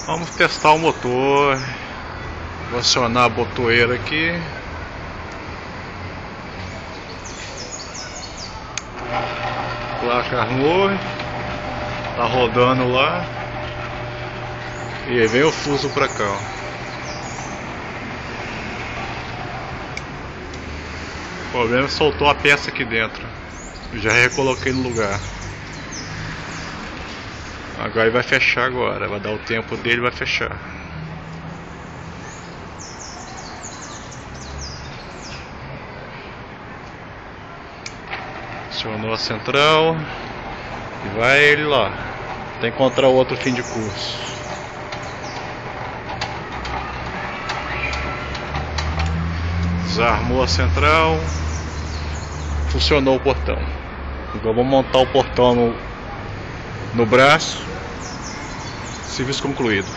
Vamos testar o motor. Vou acionar a botoeira aqui. Placa armou. Tá rodando lá. E aí vem o fuso pra cá, ó. O problema é que soltou a peça aqui dentro. Eu já recoloquei no lugar. Agora ele vai fechar agora. Vai dar o tempo dele e vai fechar. Acionou a central. E vai ele lá. Tem que encontrar o outro fim de curso. Desarmou a central. Funcionou o portão. Agora vamos montar o portão no braço. Serviço concluído.